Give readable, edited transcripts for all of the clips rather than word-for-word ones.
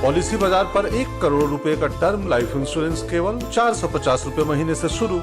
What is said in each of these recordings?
Policy बाजार पर 1 करोड़ रुपए का टर्म लाइफ इंश्योरेंस केवल 450 रुपए महीने से शुरू।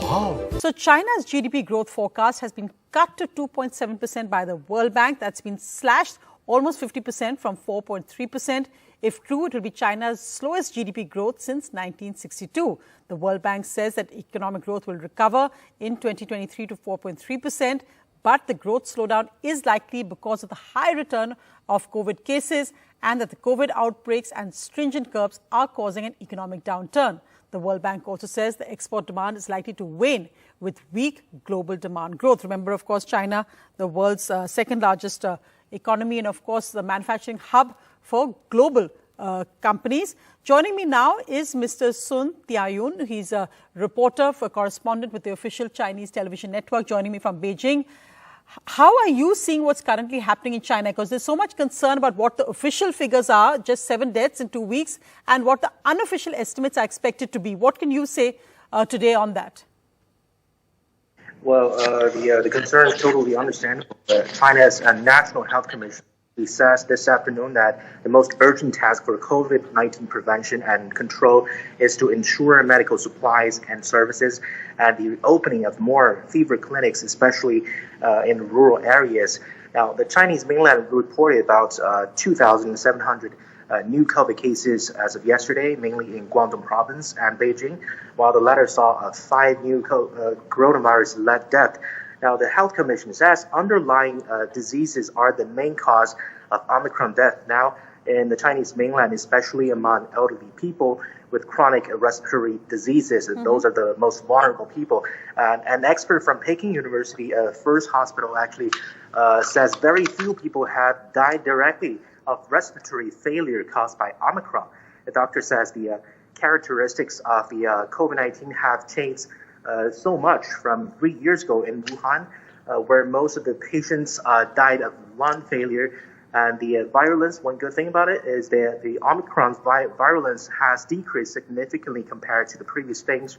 Wow. So China's GDP growth forecast has been cut to 2.7% by the World Bank. That's been slashed almost 50% from 4.3%. If true, it will be China's slowest GDP growth since 1962. The World Bank says that economic growth will recover in 2023 to 4.3%. But the growth slowdown is likely because of the high return of COVID cases and that the COVID outbreaks and stringent curbs are causing an economic downturn. The World Bank also says the export demand is likely to wane with weak global demand growth. Remember, of course, China, the world's second largest economy and, of course, the manufacturing hub for global companies. Joining me now is Mr. Sun Tianyun. He's a reporter, a correspondent with the official Chinese television network, joining me from Beijing. How are you seeing what's currently happening in China? Because there's so much concern about what the official figures are, just 7 deaths in 2 weeks, and what the unofficial estimates are expected to be. What can you say today on that? Well, the concern is totally understandable. China's National Health Commission says this afternoon that the most urgent task for COVID-19 prevention and control is to ensure medical supplies and services and the opening of more fever clinics, especially in rural areas. Now, the Chinese mainland reported about 2,700 new COVID cases as of yesterday, mainly in Guangdong province and Beijing, while the latter saw 5 new coronavirus-led deaths. Now, the Health Commission says underlying diseases are the main cause of Omicron death now in the Chinese mainland, especially among elderly people with chronic respiratory diseases. And those are the most vulnerable people. An expert from Peking University First Hospital actually says very few people have died directly of respiratory failure caused by Omicron. The doctor says the characteristics of the COVID-19 have changed so much from 3 years ago in Wuhan, where most of the patients died of lung failure. And the virulence, one good thing about it is that the Omicron's virulence has decreased significantly compared to the previous strains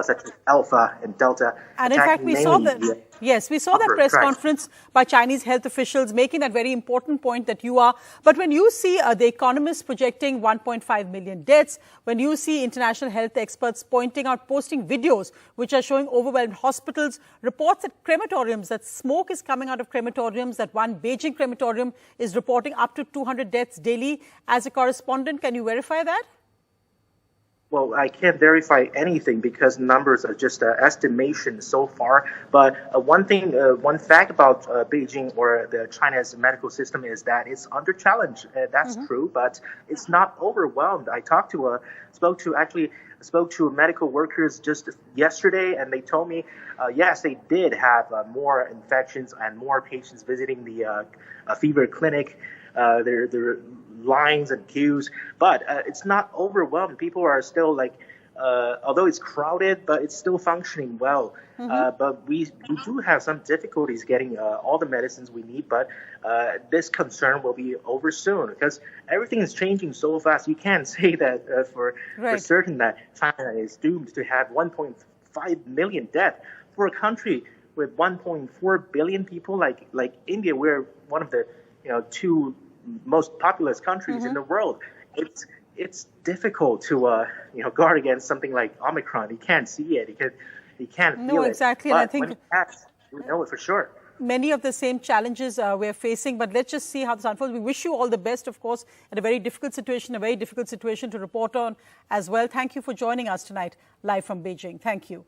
such as Alpha and Delta. And in fact, we saw that. Yes, we saw that press conference by Chinese health officials making that very important point that you are. But when you see the economists projecting 1.5 million deaths, when you see international health experts pointing out, posting videos which are showing overwhelmed hospitals, reports at crematoriums, that smoke is coming out of crematoriums, that one Beijing crematorium is reporting up to 200 deaths daily. As a correspondent, can you verify that? Well, I can't verify anything because numbers are just estimations so far. But one fact about Beijing or the China's medical system is that it's under challenge. That's true, but it's not overwhelmed. I spoke to medical workers just yesterday, and they told me, yes, they did have more infections and more patients visiting the fever clinic. There are lines and queues, but it's not overwhelmed. People are still although it's crowded, but it's still functioning well. But we do have some difficulties getting all the medicines we need, but this concern will be over soon because everything is changing so fast. You can't say that for certain that China is doomed to have 1.5 million deaths. For a country with 1.4 billion people like India, we're one of the 2 most populous countries in the world. It's difficult to guard against something like Omicron. You can't see it. You can't feel it. No, exactly. But and I think when it acts, we know it for sure. Many of the same challenges we're facing, but let's just see how this unfolds. We wish you all the best, of course, in a very difficult situation to report on as well. Thank you for joining us tonight live from Beijing. Thank you.